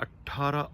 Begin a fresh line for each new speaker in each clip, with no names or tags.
18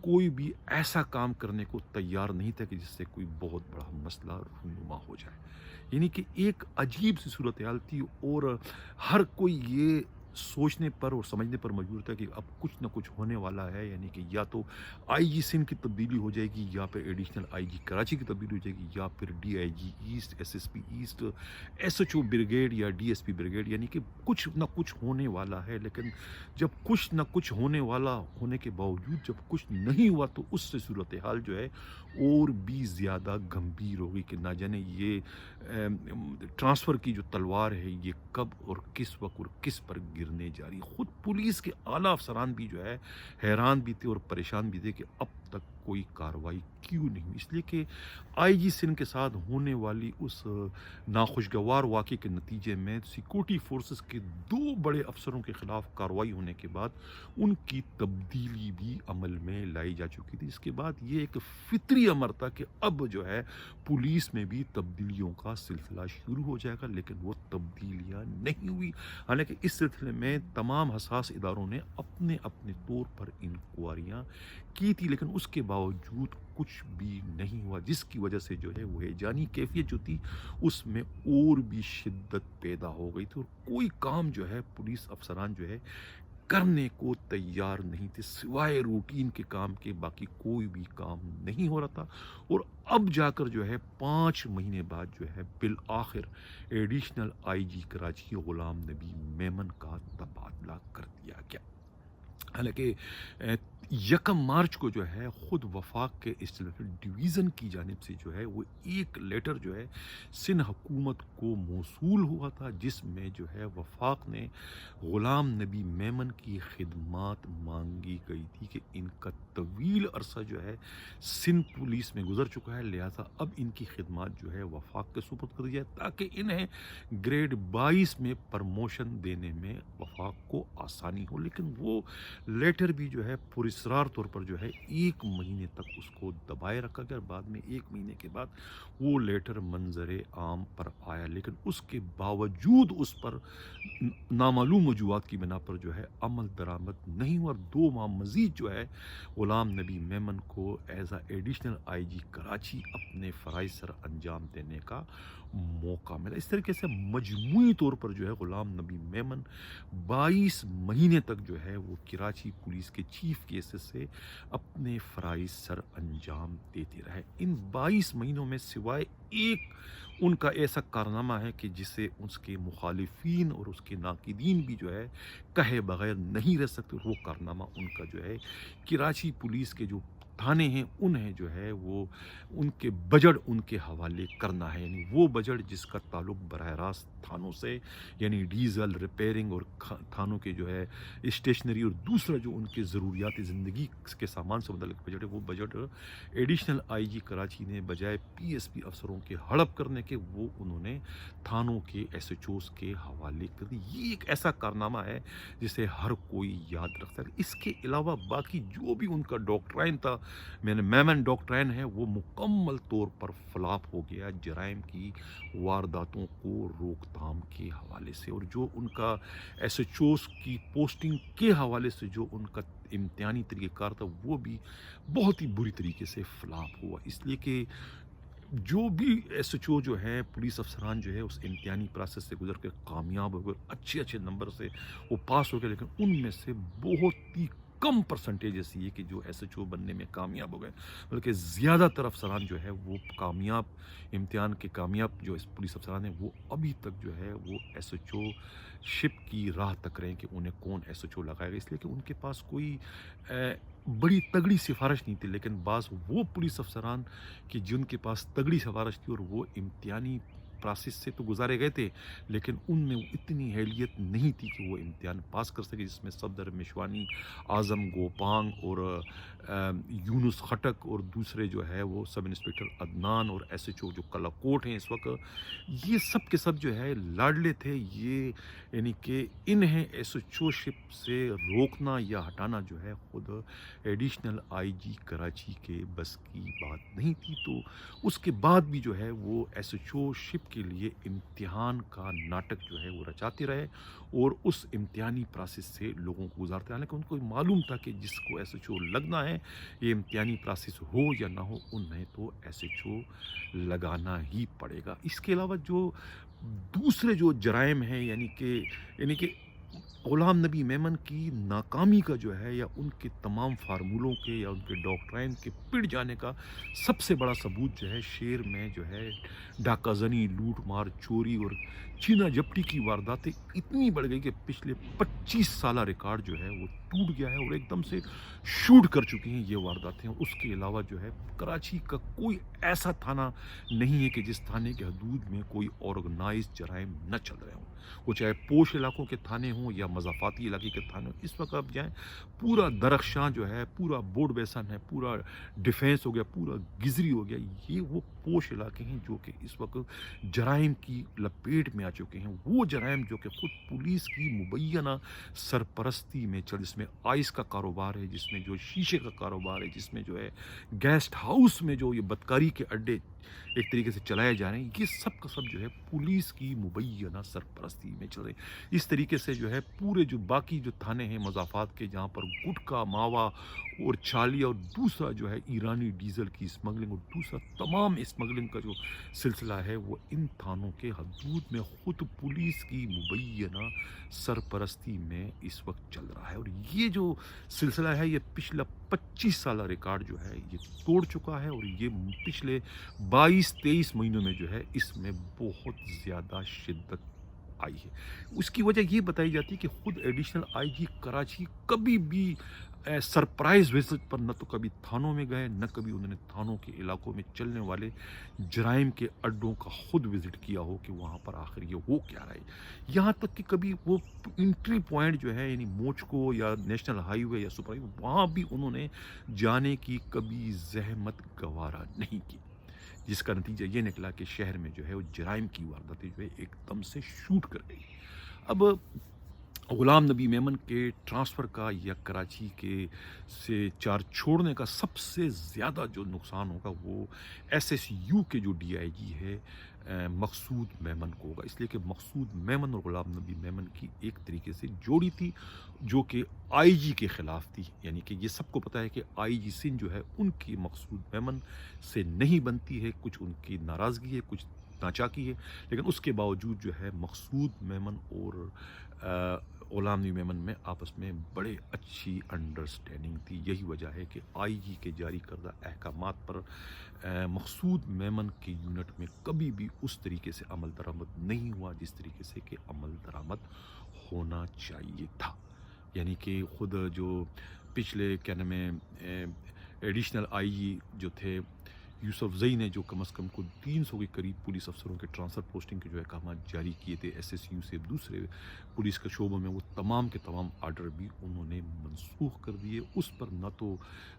کوئی بھی ایسا کام کرنے کو تیار نہیں تھا کہ جس سے کوئی بہت بڑا مسئلہ رونما ہو جائے۔ یعنی کہ ایک عجیب سی صورتحال تھی، اور ہر کوئی یہ سوچنے پر اور سمجھنے پر مجبور تھا کہ اب کچھ نہ کچھ ہونے والا ہے، یعنی کہ یا تو آئی جی سندھ کی تبدیلی ہو جائے گی، یا پھر ایڈیشنل آئی جی کراچی کی تبدیلی ہو جائے گی، یا پھر D I G east, S S P east, S H O brigade یا ڈی ایس پی بریگیڈ، یعنی کہ کچھ نہ کچھ ہونے والا ہے۔ لیکن جب کچھ نہ کچھ ہونے والا ہونے کے باوجود جب کچھ نہیں ہوا تو اس سے صورتحال جو ہے اور بھی زیادہ گمبھیر ہوگی کہ نہ جانے یہ ٹرانسفر کی جو تلوار ہے یہ کب اور کس وقت اور کس پر گرنے جا رہی ہے۔ خود پولیس کے اعلیٰ افسران بھی جو ہے حیران بھی تھے اور پریشان بھی تھے کہ اب تک کوئی کارروائی کیوں نہیں ہوئی، اس لیے کہ آئی جی سندھ کے ساتھ ہونے والی اس ناخوشگوار واقعے کے نتیجے میں سیکورٹی فورسز کے 2 بڑے افسروں کے خلاف کارروائی ہونے کے بعد ان کی تبدیلی بھی عمل میں لائی جا چکی تھی۔ اس کے بعد یہ ایک فطری امر تھا کہ اب جو ہے پولیس میں بھی تبدیلیوں کا سلسلہ شروع ہو جائے گا، لیکن وہ تبدیلیاں نہیں ہوئی۔ حالانکہ اس سلسلے میں تمام حساس اداروں نے اپنے اپنے طور پر انکوائریاں کی تھی، لیکن اس کے باوجود کچھ بھی نہیں ہوا، جس کی وجہ سے جو ہے وہ ہیجانی کیفیت جو تھی اس میں اور بھی شدت پیدا ہو گئی تھی، اور کوئی کام جو ہے پولیس افسران جو ہے کرنے کو تیار نہیں تھے، سوائے روٹین کے کام کے باقی کوئی بھی کام نہیں ہو رہا تھا۔ اور اب جا کر جو ہے 5 مہینے بعد جو ہے بالآخر ایڈیشنل آئی جی کراچی غلام نبی میمن کا تبادلہ کر دیا گیا۔ حالانکہ 1 مارچ کو جو ہے خود وفاق کے اسٹیلیٹر ڈویژن کی جانب سے جو ہے وہ ایک لیٹر جو ہے سندھ حکومت کو موصول ہوا تھا، جس میں جو ہے وفاق نے غلام نبی میمن کی خدمات مانگی گئی تھی کہ ان کا طویل عرصہ جو ہے سندھ پولیس میں گزر چکا ہے، لہٰذا اب ان کی خدمات جو ہے وفاق کے سپرد کر دی جائے تاکہ انہیں گریڈ 22 میں پرموشن دینے میں وفاق کو آسانی ہو۔ لیکن وہ لیٹر بھی جو ہے پراسرار طور پر جو ہے 1 مہینے تک اس کو دبائے رکھا گیا، بعد میں 1 مہینے کے بعد وہ لیٹر منظر عام پر آیا، لیکن اس کے باوجود اس پر نامعلوم وجوہات کی بنا پر جو ہے عمل درآمد نہیں ہوا، اور 2 ماہ مزید جو ہے غلام نبی میمن کو ایز اے ایڈیشنل آئی جی کراچی اپنے فرائض سر انجام دینے کا موقع ملا۔ اس طریقے سے مجموعی طور پر جو ہے غلام نبی میمن 22 مہینے تک جو ہے وہ کراچی پولیس کے چیف کیسز سے اپنے فرائض سر انجام دیتے رہے۔ ان 22 مہینوں میں سوائے ایک ان کا ایسا کارنامہ ہے کہ جسے اس کے مخالفین اور اس کے ناقدین بھی جو ہے کہے بغیر نہیں رہ سکتے، وہ کارنامہ ان کا جو ہے کراچی پولیس کے جو تھانے ہیں انہیں جو ہے وہ ان کے بجٹ ان کے حوالے کرنا ہے، یعنی وہ بجٹ جس کا تعلق براہ راست تھانوں سے، یعنی ڈیزل ریپیرنگ اور تھانوں کے جو ہے اسٹیشنری اور دوسرا جو ان کے ضروریات زندگی کے سامان سے متعلق بجٹ ہے، وہ بجٹ ایڈیشنل آئی جی کراچی نے بجائے پی ایس پی افسروں کے ہڑپ کرنے کے وہ انہوں نے تھانوں کے ایس ایچ اوز کے حوالے کر دی۔ یہ ایک ایسا کارنامہ ہے جسے ہر کوئی یاد رکھتا ہے۔ اس کے علاوہ باقی جو بھی ان کا ڈاکٹرائن تھا، میمن ڈاکٹرائن ہے، وہ مکمل طور پر فلاپ ہو گیا جرائم کی وارداتوں کو روک تھام کے حوالے سے، اور جو ان کا ایس ایچ اوز کی پوسٹنگ کے حوالے سے جو ان کا امتحانی طریقہ کار تھا وہ بھی بہت ہی بری طریقے سے فلاپ ہوا، اس لیے کہ جو بھی ایس ایچ او جو ہے پولیس افسران جو ہے اس امتحانی پروسیس سے گزر کے کامیاب ہو گئے، اچھے نمبر سے وہ پاس ہو گئے، لیکن ان میں سے بہت ہی کم پرسنٹیج ایسی ہے کہ جو ایس ایچ او بننے میں کامیاب ہو گئے، بلکہ زیادہ تر افسران جو ہے وہ کامیاب امتحان کے کامیاب جو پولیس افسران ہیں وہ ابھی تک جو ہے وہ ایس ایچ او شپ کی راہ تک رہے ہیں کہ انہیں کون ایس ایچ او لگائے گا، اس لیے کہ ان کے پاس کوئی بڑی تگڑی سفارش نہیں تھی۔ لیکن بعض وہ پولیس افسران کہ جن کے پاس تگڑی سفارش تھی اور وہ امتحانی پروسیس سے تو گزارے گئے تھے، لیکن ان میں اتنی اہلیت نہیں تھی کہ وہ امتحان پاس کر سکے، جس میں صفدر مشوانی، اعظم گوپانگ اور یونس خٹک اور دوسرے جو ہے وہ سب انسپکٹر عدنان اور ایس ایچ او جو کلاکوٹ ہیں اس وقت، یہ سب کے سب جو ہے لاڈلے تھے۔ یہ یعنی کہ انہیں ایس ایچ او شپ سے روکنا یا ہٹانا جو ہے خود ایڈیشنل آئی جی کراچی کے بس کی بات نہیں تھی، تو اس کے بعد بھی جو ہے وہ ایس ایچ او شپ کے لیے امتحان کا ناٹک جو ہے وہ رچاتے رہے اور اس امتحانی پروسیس سے لوگوں کو گزارتے، حالانکہ ان کو معلوم تھا کہ جس کو ایس ایچ او لگنا ہے، یہ امتحانی پروسیس ہو یا نہ ہو، انہیں تو ایس ایچ او لگانا ہی پڑے گا۔ اس کے علاوہ جو دوسرے جو جرائم ہیں، یعنی کہ غلام نبی میمن کی ناکامی کا جو ہے، یا ان کے تمام فارمولوں کے یا ان کے ڈاکٹرائن کے پڑ جانے کا سب سے بڑا ثبوت جو ہے، شیر میں جو ہے ڈاکہ زنی، لوٹ مار، چوری اور چینا جپٹی کی وارداتیں اتنی بڑھ گئی کہ پچھلے 25 سالہ ریکارڈ جو ہے وہ ٹوٹ گیا ہے اور ایک دم سے شوٹ کر چکی ہیں یہ وارداتیں۔ اس کے علاوہ جو ہے کراچی کا کوئی ایسا تھانہ نہیں ہے کہ جس تھانے کے حدود میں کوئی آرگنائز جرائم نہ چل رہے ہوں، وہ چاہے پوش علاقوں کے تھانے ہوں یا مضافاتی علاقے کے تھانے ہوں۔ اس وقت آپ جائیں، پورا درخشاں جو ہے، پورا بورڈ بیسن ہے، پورا ڈیفینس ہو گیا، پورا گزری ہو گیا، یہ وہ پوش علاقے ہیں جو کہ اس وقت جرائم کی لپیٹ میں آ چکے ہیں۔ وہ جرائم جو کہ خود پولیس کی مبینہ سرپرستی میں جس میں آئس کا کاروبار ہے، جس میں جو شیشے کا کاروبار ہے، جس میں جو ہے گیسٹ ہاؤس میں جو یہ بدکاری کے اڈے ایک طریقے سے چلائے جا رہے ہیں، یہ سب کا سب جو ہے پولیس کی مبینہ سرپرستی میں چل رہے ہیں۔ اس طریقے سے جو ہے پورے جو باقی جو تھانے ہیں مضافات کے، جہاں پر گٹکا، ماوا اور چھالیہ اور دوسرا جو ہے ایرانی ڈیزل کی اسمگلنگ اور دوسرا تمام اسمگلنگ کا جو سلسلہ ہے، وہ ان تھانوں کے حدود میں خود پولیس کی مبینہ سرپرستی میں اس وقت چل رہا ہے۔ اور یہ جو سلسلہ ہے، یہ پچھلا 25 سالہ ریکارڈ جو ہے یہ توڑ چکا ہے، اور یہ پچھلے 22-23 مہینوں میں جو ہے اس میں بہت زیادہ شدت آئی ہے۔ اس کی وجہ یہ بتائی جاتی ہے کہ خود ایڈیشنل آئی جی کراچی کبھی بھی سرپرائز وزٹ پر نہ تو کبھی تھانوں میں گئے، نہ کبھی انہوں نے تھانوں کے علاقوں میں چلنے والے جرائم کے اڈوں کا خود وزٹ کیا ہو کہ وہاں پر آخر یہ ہو کیا رہا ہے۔ یہاں تک کہ کبھی وہ انٹری پوائنٹ جو ہے، یعنی موچکو یا نیشنل ہائی وے یا سپر ہائی وے، وہاں بھی انہوں نے جانے کی کبھی زحمت گوارا نہیں کی، جس کا نتیجہ یہ نکلا کہ شہر میں جو ہے وہ جرائم کی وارداتیں جو ہے ایک دم سے شوٹ کر گئی۔ اب غلام نبی میمن کے ٹرانسفر کا یا کراچی کے سے چارج چھوڑنے کا سب سے زیادہ جو نقصان ہوگا وہ ایس ایس یو کے جو ڈی آئی جی ہے مقصود میمن کو ہوگا، اس لیے کہ مقصود میمن اور غلام نبی میمن کی ایک طریقے سے جوڑی تھی جو کہ آئی جی کے خلاف تھی۔ یعنی کہ یہ سب کو پتہ ہے کہ آئی جی سندھ جو ہے ان کی مقصود میمن سے نہیں بنتی ہے، کچھ ان کی ناراضگی ہے، کچھ ناچاکی ہے، لیکن اس کے باوجود جو ہے مقصود میمن اور غلام نبی میمن میں آپس میں بڑے اچھی انڈرسٹینڈنگ تھی۔ یہی وجہ ہے کہ آئی جی کے جاری کردہ احکامات پر مقصود میمن کے یونٹ میں کبھی بھی اس طریقے سے عمل درآمد نہیں ہوا جس طریقے سے کہ عمل درآمد ہونا چاہیے تھا۔ یعنی کہ خود جو پچھلے کیا نام ہے ایڈیشنل آئی جی جو تھے یوسف زئی نے جو کم از کم کو 300 کے قریب پولیس افسروں کے ٹرانسفر پوسٹنگ کے جو احکامات جاری کیے تھے ایس ایس یو سے دوسرے پولیس کے شعبوں میں، وہ تمام کے تمام آرڈر بھی انہوں نے منسوخ کر دیے۔ اس پر نہ تو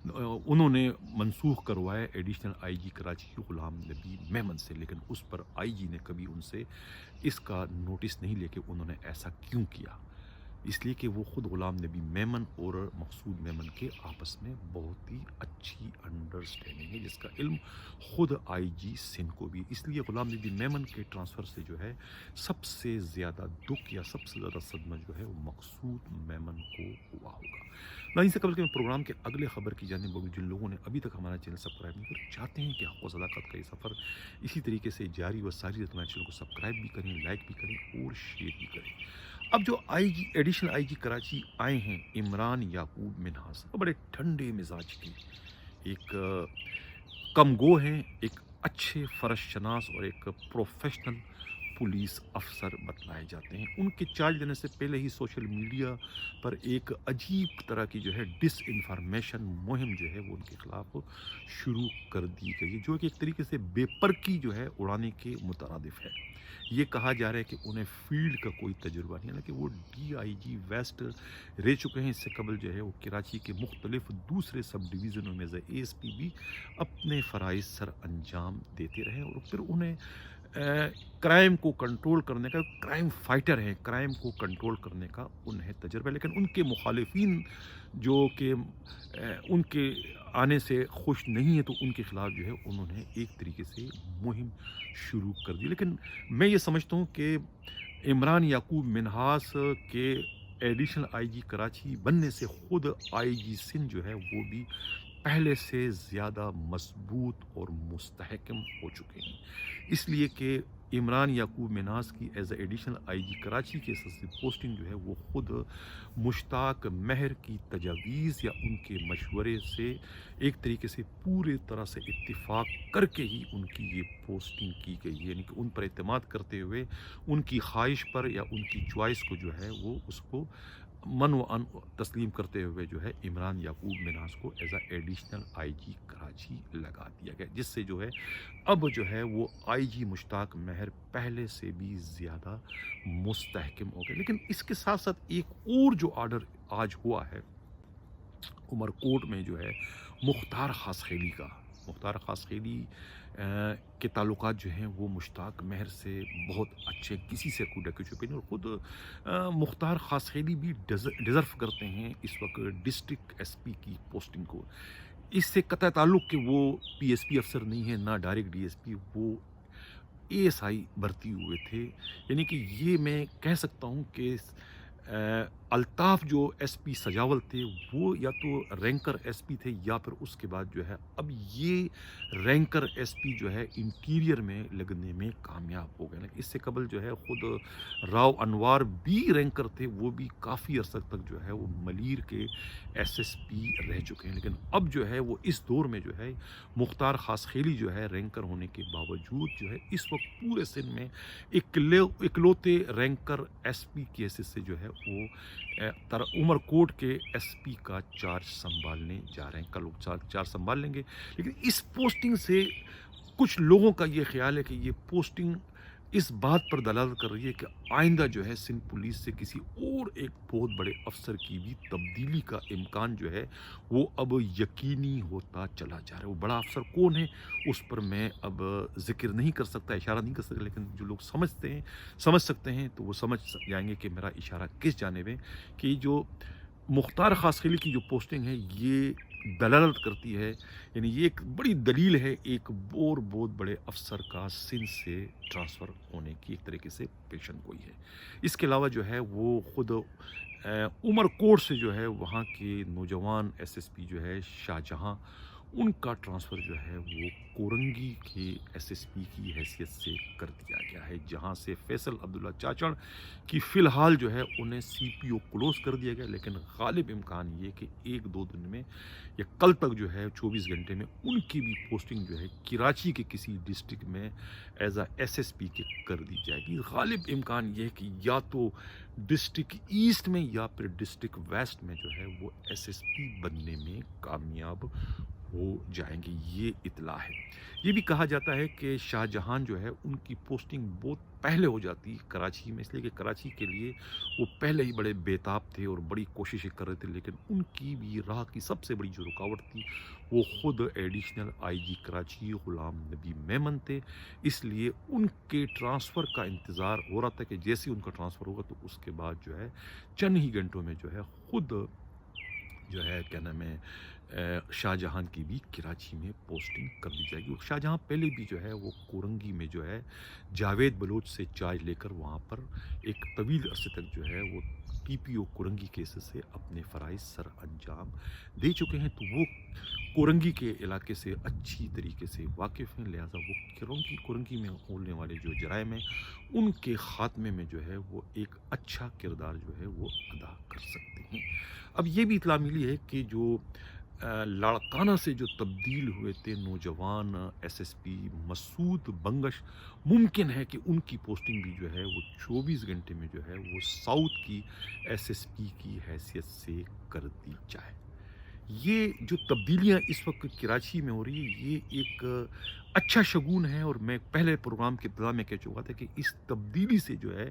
انہوں نے منسوخ کروائے ایڈیشنل آئی جی کراچی غلام نبی میمن سے، لیکن اس پر آئی جی نے کبھی ان سے اس کا نوٹس نہیں لے کہ انہوں نے ایسا کیوں کیا، اس لیے کہ وہ خود غلام نبی میمن اور مقصود میمن کے آپس میں بہت ہی اچھی انڈرسٹینڈنگ ہے، جس کا علم خود آئی جی سندھ کو بھی۔ اس لیے غلام نبی میمن کے ٹرانسفر سے جو ہے سب سے زیادہ دکھ یا سب سے زیادہ صدمہ جو ہے وہ مقصود میمن کو ہوا ہوگا۔ ناظرین سے قبل کہ میں پروگرام کے اگلے خبر کی جانب بڑھوں، جن لوگوں نے ابھی تک ہمارا چینل سبسکرائب نہیں کیا، چاہتے ہیں کہ حق و صداقت کا یہ سفر اسی طریقے سے جاری و ساری رہے، ہمارے چینل کو سبسکرائب بھی کریں، لائک بھی کریں اور شیئر بھی کریں۔ اب جو آئی جی ایڈیشنل آئی جی کراچی آئے ہیں عمران یعقوب منہاس، وہ بڑے ٹھنڈے مزاج کی ایک کم گو ہیں، ایک اچھے فرش شناس اور ایک پروفیشنل پولیس افسر بتلائے جاتے ہیں۔ ان کے چارج لینے سے پہلے ہی سوشل میڈیا پر ایک عجیب طرح کی جو ہے ڈس انفارمیشن مہم جو ہے وہ ان کے خلاف شروع کر دی گئی ہے، جو کہ ایک طریقے سے بے پرکی جو ہے اڑانے کے مترادف ہے۔ یہ کہا جا رہا ہے کہ انہیں فیلڈ کا کوئی تجربہ نہیں، حالانکہ وہ ڈی آئی جی ویسٹ رہ چکے ہیں۔ اس سے قبل جو ہے وہ کراچی کے مختلف دوسرے سب ڈویژنوں میں اے ایس پی بھی اپنے فرائض سر انجام دیتے رہے، اور پھر انہیں کرائم کو کنٹرول کرنے کا، کرائم فائٹر ہیں، کرائم کو کنٹرول کرنے کا انہیں تجربہ ہے، لیکن ان کے مخالفین جو کہ ان کے آنے سے خوش نہیں ہے تو ان کے خلاف جو ہے انہوں نے ایک طریقے سے مہم شروع کر دی۔ لیکن میں یہ سمجھتا ہوں کہ عمران یعقوب منہاس کے ایڈیشنل آئی جی کراچی بننے سے خود آئی جی سندھ جو ہے وہ بھی پہلے سے زیادہ مضبوط اور مستحکم ہو چکے ہیں، اس لیے کہ عمران یعقوب منہاس کی ایز اے ایڈیشنل آئی جی کراچی کے پوسٹنگ جو ہے وہ خود مشتاق مہر کی تجاویز یا ان کے مشورے سے ایک طریقے سے پورے طرح سے اتفاق کر کے ہی ان کی یہ پوسٹنگ کی گئی ہے، یعنی کہ ان پر اعتماد کرتے ہوئے ان کی خواہش پر یا ان کی چوائس کو جو ہے وہ اس کو من و ان تسلیم کرتے ہوئے جو ہے عمران یعقوب منہاس کو ایز اے ایڈیشنل آئی جی کراچی لگا دیا گیا، جس سے جو ہے اب جو ہے وہ آئی جی مشتاق مہر پہلے سے بھی زیادہ مستحکم ہو گئے۔ لیکن اس کے ساتھ ساتھ ایک اور جو آرڈر آج ہوا ہے عمر کوٹ میں جو ہے مختار خاصخیلی کا، مختار خاصخیلی کے تعلقات جو ہیں وہ مشتاق مہر سے بہت اچھے، کسی سے کوئی ڈکے چھپے نہیں، اور خود مختار خاصخیلی بھی ڈیزرو کرتے ہیں اس وقت ڈسٹرکٹ ایس پی کی پوسٹنگ کو۔ اس سے قطع تعلق کہ وہ پی ایس پی افسر نہیں ہے، نہ ڈائریکٹ ڈی ایس پی، وہ اے ایس آئی بھرتی ہوئے تھے، یعنی کہ یہ میں کہہ سکتا ہوں کہ الطاف جو ایس پی سجاول تھے وہ یا تو رینکر ایس پی تھے یا پھر اس کے بعد جو ہے اب یہ رینکر ایس پی جو ہے انٹیریئر میں لگنے میں کامیاب ہو گئے۔ اس سے قبل جو ہے خود راؤ انوار بھی رینکر تھے، وہ بھی کافی عرصہ تک جو ہے وہ ملیر کے ایس ایس پی رہ چکے ہیں، لیکن اب جو ہے وہ اس دور میں جو ہے مختار خاصخیلی جو ہے رینکر ہونے کے باوجود جو ہے اس وقت پورے سندھ میں اکلوتے رینکر ایس پی کی حیثیت سے جو ہے وہ عمر کوٹ کے ایس پی کا چارج سنبھالنے جا رہے ہیں، کل وہ چارج سنبھال لیں گے۔ لیکن اس پوسٹنگ سے کچھ لوگوں کا یہ خیال ہے کہ یہ پوسٹنگ اس بات پر دلالت کر رہی ہے کہ آئندہ جو ہے سندھ پولیس سے کسی اور ایک بہت بڑے افسر کی بھی تبدیلی کا امکان جو ہے وہ اب یقینی ہوتا چلا جا رہا ہے۔ وہ بڑا افسر کون ہے اس پر میں اب ذکر نہیں کر سکتا، اشارہ نہیں کر سکتا، لیکن جو لوگ سمجھ سکتے ہیں تو وہ سمجھ جائیں گے کہ میرا اشارہ کس جانب ہے، کہ جو مختار خاصخیلی کی جو پوسٹنگ ہے یہ دلالت کرتی ہے، یعنی یہ ایک بڑی دلیل ہے ایک اور بہت بڑے افسر کا سندھ سے ٹرانسفر ہونے کی ایک طریقے سے پیشن گوئی ہے۔ اس کے علاوہ جو ہے وہ خود عمر کوٹ سے جو ہے وہاں کے نوجوان ایس ایس پی جو ہے شاہ جہاں، ان کا ٹرانسفر جو ہے وہ کورنگی کے ایس ایس پی کی حیثیت سے کر دیا گیا ہے، جہاں سے فیصل عبداللہ چاچڑ کی فی الحال جو ہے انہیں سی پی او کلوز کر دیا گیا، لیکن غالب امکان یہ کہ ایک دو دن میں یا کل تک جو ہے 24 گھنٹے میں ان کی بھی پوسٹنگ جو ہے کراچی کے کسی ڈسٹرکٹ میں ایز اے ایس ایس پی کے کر دی جائے گی۔ غالب امکان یہ ہے کہ یا تو ڈسٹرکٹ ایسٹ میں یا پھر ڈسٹرکٹ ویسٹ میں جو ہے وہ ایس ایس پی بننے میں کامیاب ہو جائیں گے، یہ اطلاع ہے۔ یہ بھی کہا جاتا ہے کہ شاہ جہان جو ہے ان کی پوسٹنگ بہت پہلے ہو جاتی کراچی میں، اس لیے کہ کراچی کے لیے وہ پہلے ہی بڑے بیتاب تھے اور بڑی کوششیں کر رہے تھے، لیکن ان کی بھی راہ کی سب سے بڑی جو رکاوٹ تھی وہ خود ایڈیشنل آئی جی کراچی غلام نبی میمن تھے، اس لیے ان کے ٹرانسفر کا انتظار ہو رہا تھا کہ جیسے ہی ان کا ٹرانسفر ہوگا تو اس کے بعد جو ہے چند ہی گھنٹوں میں جو ہے خود جو ہے کیا نام ہے شاہ جہاں کی بھی کراچی میں پوسٹنگ کر دی جائے گی۔ شاہ جہاں پہلے بھی جو ہے وہ کورنگی میں جو ہے جاوید بلوچ سے چارج لے کر وہاں پر ایک طویل عرصے تک جو ہے وہ ٹی پی او کورنگی کیس سے اپنے فرائض سر انجام دے چکے ہیں، تو وہ کورنگی کے علاقے سے اچھی طریقے سے واقف ہیں، لہٰذا وہ کورنگی میں ہونے والے جو جرائم ہیں ان کے خاتمے میں جو ہے وہ ایک اچھا کردار جو ہے وہ ادا کر سکتے ہیں۔ اب یہ بھی اطلاع ملی ہے کہ جو لاڑکانہ سے جو تبدیل ہوئے تھے نوجوان ایس ایس پی مسعود بنگش، ممکن ہے کہ ان کی پوسٹنگ بھی جو ہے وہ 24 گھنٹے میں جو ہے وہ ساؤتھ کی ایس ایس پی کی حیثیت سے کر دی جائے۔ یہ جو تبدیلیاں اس وقت کراچی میں ہو رہی ہے یہ ایک اچھا شگون ہے، اور میں پہلے پروگرام کے ابتدا میں کہہ چکا تھا کہ اس تبدیلی سے جو ہے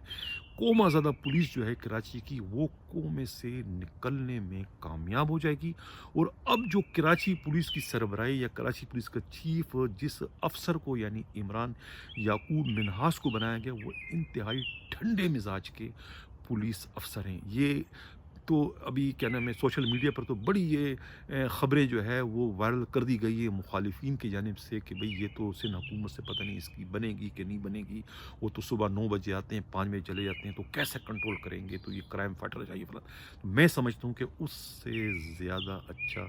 قوما زدہ پولیس جو ہے کراچی کی وہ قومے سے نکلنے میں کامیاب ہو جائے گی۔ اور اب جو کراچی پولیس کی سربراہی یا کراچی پولیس کا چیف جس افسر کو یعنی عمران یعقوب منہاس کو بنایا گیا وہ انتہائی ٹھنڈے مزاج کے پولیس افسر ہیں۔ یہ تو ابھی کیا نام ہے سوشل میڈیا پر تو بڑی یہ خبریں جو ہے وہ وائرل کر دی گئی ہے مخالفین کی جانب سے کہ بھئی یہ تو سندھ حکومت سے پتہ نہیں اس کی بنے گی کہ نہیں بنے گی، وہ تو صبح 9 بجے آتے ہیں 5 بجے چلے جاتے ہیں تو کیسے کنٹرول کریں گے، تو یہ کرائم فائٹر چاہیے فلاں۔ میں سمجھتا ہوں کہ اس سے زیادہ اچھا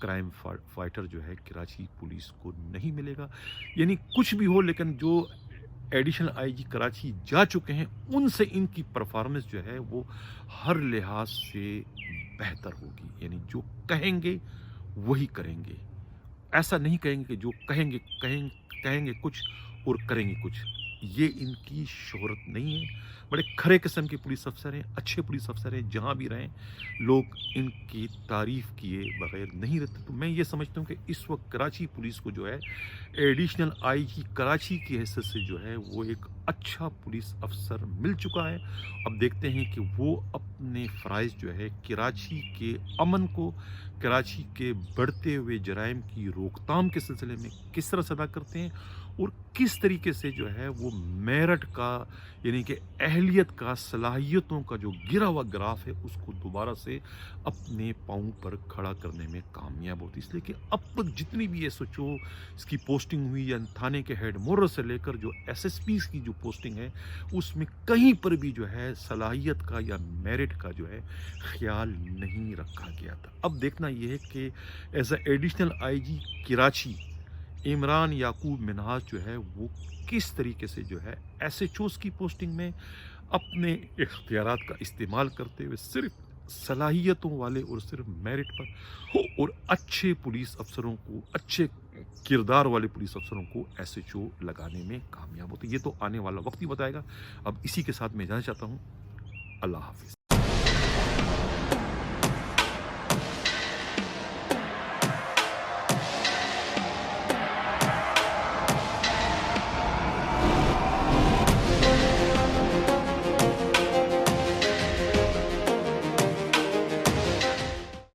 کرائم فائٹر جو ہے کراچی پولیس کو نہیں ملے گا۔ یعنی کچھ بھی ہو لیکن جو ایڈیشنل آئی جی کراچی جا چکے ہیں ان سے ان کی پرفارمنس جو ہے وہ ہر لحاظ سے بہتر ہوگی، یعنی جو کہیں گے وہی کریں گے، ایسا نہیں کہیں گے کہ جو کہیں گے کچھ اور کریں گے کچھ۔ یہ ان کی شہرت نہیں ہے، بڑے کھرے قسم کے پولیس افسر ہیں، اچھے پولیس افسر ہیں، جہاں بھی رہیں لوگ ان کی تعریف کیے بغیر نہیں رہتے۔ تو میں یہ سمجھتا ہوں کہ اس وقت کراچی پولیس کو جو ہے ایڈیشنل آئی جی کراچی کی حیثیت سے جو ہے وہ ایک اچھا پولیس افسر مل چکا ہے۔ اب دیکھتے ہیں کہ وہ اپنے فرائض جو ہے کراچی کے امن کو، کراچی کے بڑھتے ہوئے جرائم کی روک تھام کے سلسلے میں کس طرح سے ادا کرتے ہیں، اور کس طریقے سے جو ہے وہ میرٹ کا یعنی کہ اہلیت کا، صلاحیتوں کا جو گرا ہوا گراف ہے اس کو دوبارہ سے اپنے پاؤں پر کھڑا کرنے میں کامیاب ہوتی ہے۔ اس لیے کہ اب تک جتنی بھی ایس ایچ او اس کی پوسٹنگ ہوئی یا تھانے کے ہیڈ مورر سے لے کر جو ایس ایس پیز کی جو پوسٹنگ ہے اس میں کہیں پر بھی جو ہے صلاحیت کا یا میرٹ کا جو ہے خیال نہیں رکھا گیا تھا۔ اب دیکھنا یہ ہے کہ ایز اے ایڈیشنل آئی جی کراچی عمران یعقوب منہاس جو ہے وہ کس طریقے سے جو ہے ایس ایچ اوز کی پوسٹنگ میں اپنے اختیارات کا استعمال کرتے ہوئے صرف صلاحیتوں والے اور صرف میرٹ پر اور اچھے پولیس افسروں کو، اچھے کردار والے پولیس افسروں کو ایس ایچ او لگانے میں کامیاب ہوتے۔ یہ تو آنے والا وقت ہی بتائے گا۔ اب اسی کے ساتھ میں جانا چاہتا ہوں۔ اللہ حافظ۔